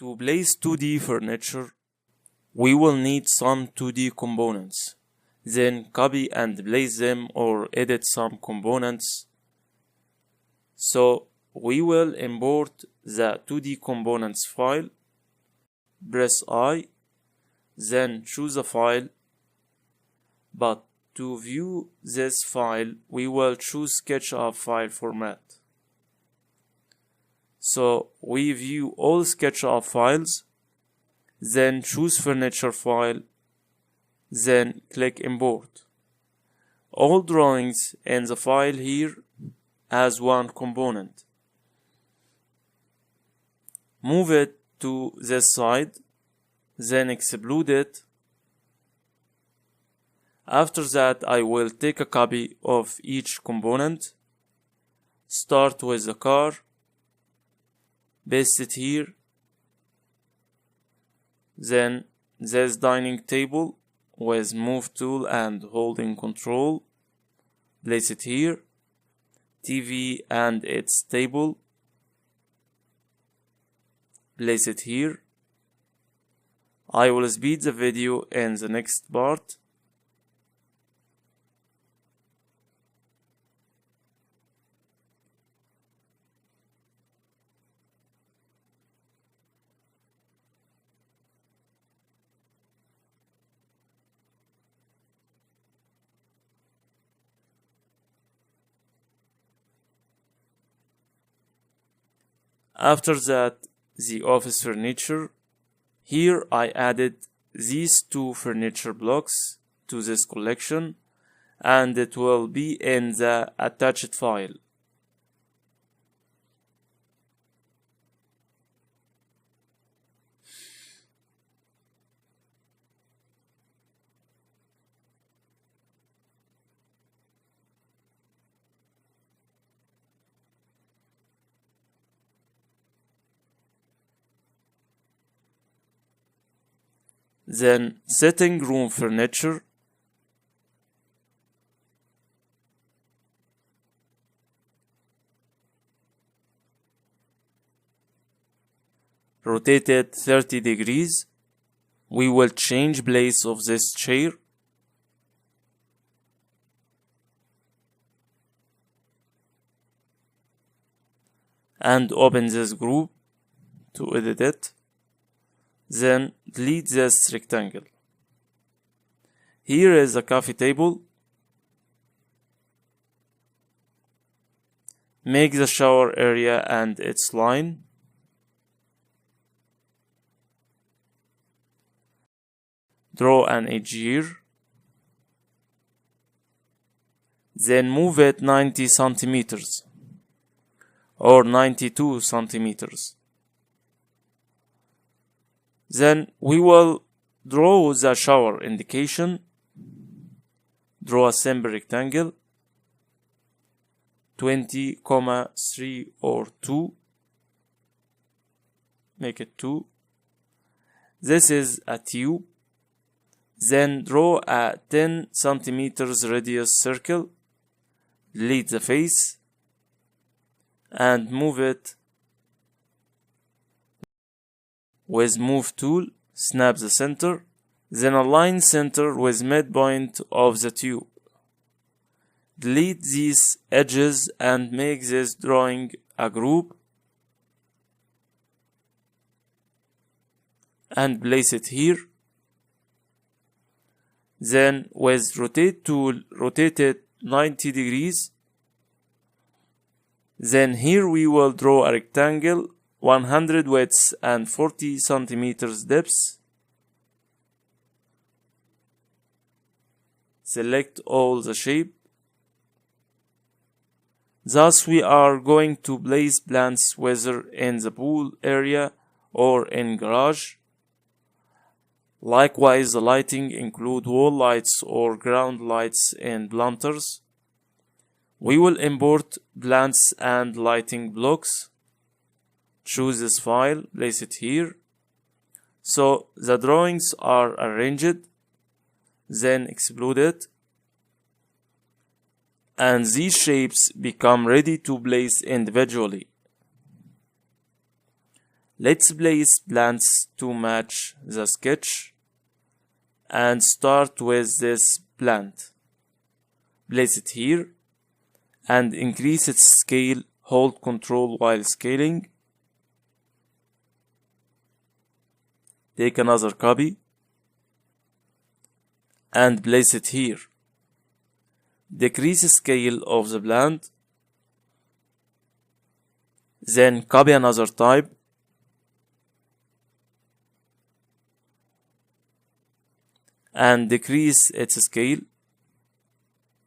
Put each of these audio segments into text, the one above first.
To place 2D furniture, we will need some 2D components. Then copy and place them or edit some components. So we will import the 2D components file, press I, then choose a file. But to view this file, we will choose SketchUp file format. So we view all SketchUp files, then choose furniture file, then click import. All drawings in the file here as one component. Move it to this side, then extrude it. After that, I will take a copy of each component. Start with the car, paste it here. Then this dining table with move tool and holding control, place it here. TV and its table, place it here. I will speed the video in the next part. After that, the office furniture. Here I added these two furniture blocks to this collection, and it will be in the attached file. Then sitting room furniture. Rotate it 30 degrees. We will change place of this chair. And open this group to edit it. Then delete this rectangle. Here is a coffee table. Make the shower area and its line. Draw an edge here. Then move it 90 centimeters or 92 centimeters. Then we will draw the shower indication. Draw a simple rectangle, 20,3 or 2. Make it 2. This is a tube. Then draw a 10 centimeters radius circle. Delete the face and move it. With move tool, snap the center, then align center with midpoint of the tube. Delete these edges and make this drawing a group and place it here. Then with rotate tool, rotate it 90 degrees. Then here we will draw a rectangle 100 width and 40 centimeters depth. Select all the shape. Thus we are going to place plants whether in the pool area or in garage. Likewise, the lighting include wall lights or ground lights and planters. We will import plants and lighting blocks. Choose this file, place it here. So the drawings are arranged, then extrude it. And these shapes become ready to place individually. Let's place plants to match the sketch and start with this plant. Place it here and increase its scale. Hold Ctrl while scaling. Take another copy and place it here. Decrease the scale of the plant. Then copy another type and decrease its scale.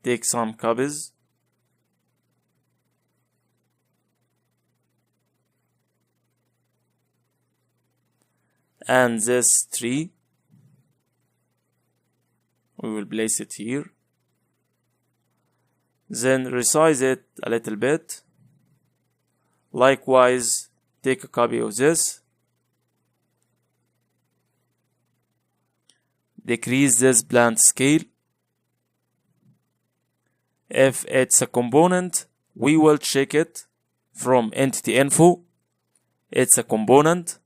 Take some copies and this tree, we will place it here. Then resize it a little bit. Likewise, take a copy of this. Decrease this plant scale. If it's a component, we will check it from entity info. It's a component,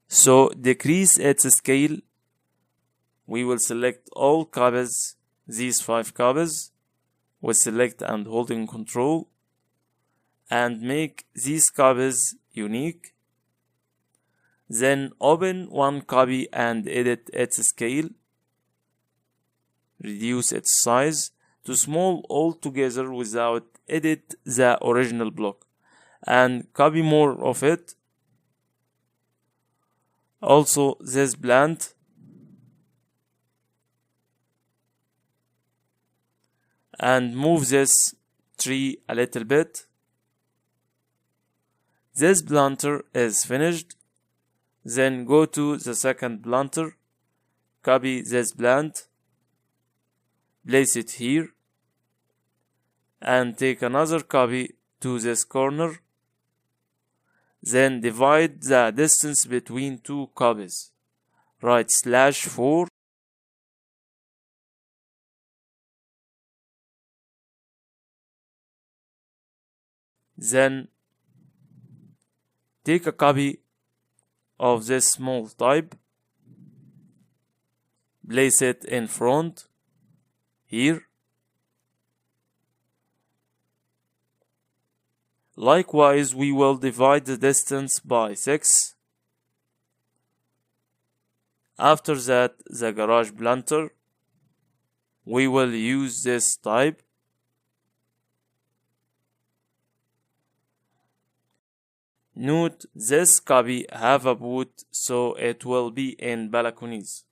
so decrease its scale. We will select all copies, these 5 copies, with select and holding Control, and make these copies unique. Then open one copy and edit its scale. Reduce its size to small altogether without edit the original block, and copy more of it. Also this plant, and move this tree a little bit. This planter is finished. Then go to the second planter, copy this plant, place it here, and take another copy to this corner. Then divide the distance between 2 copies. Write /4. Then take a copy of this small type, place it in front here. Likewise, we will divide the distance by 6. After that, the garage planter, we will use this type. Note this copy have a boot, so it will be in balconies.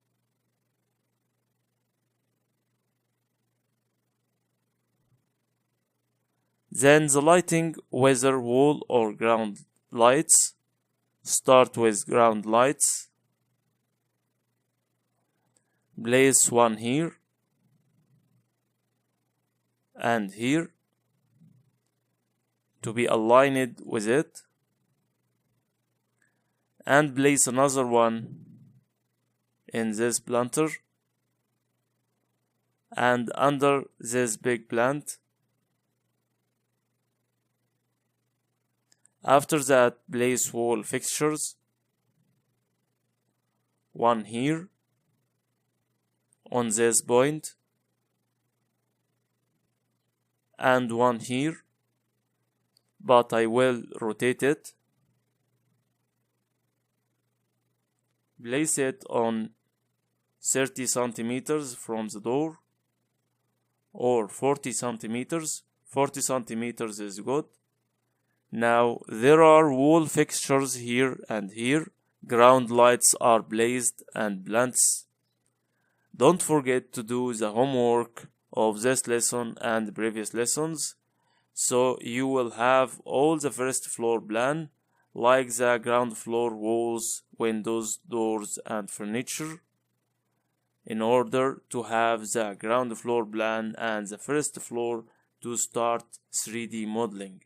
Then the lighting, whether wall or ground lights. Start with ground lights. Place one here and here to be aligned with it, and place another one in this planter and under this big plant. After that, place wall fixtures, one here on this point and one here, but I will rotate it. Place it on 30 centimeters from the door or 40 centimeters. 40 centimeters is good. Now there are wall fixtures here and here. Ground lights are placed and plants. Don't forget to do the homework of this lesson and previous lessons, so you will have all the first floor plan, like the ground floor walls, windows, doors, and furniture, in order to have the ground floor plan and the first floor to start 3D modeling.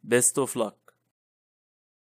Best of luck.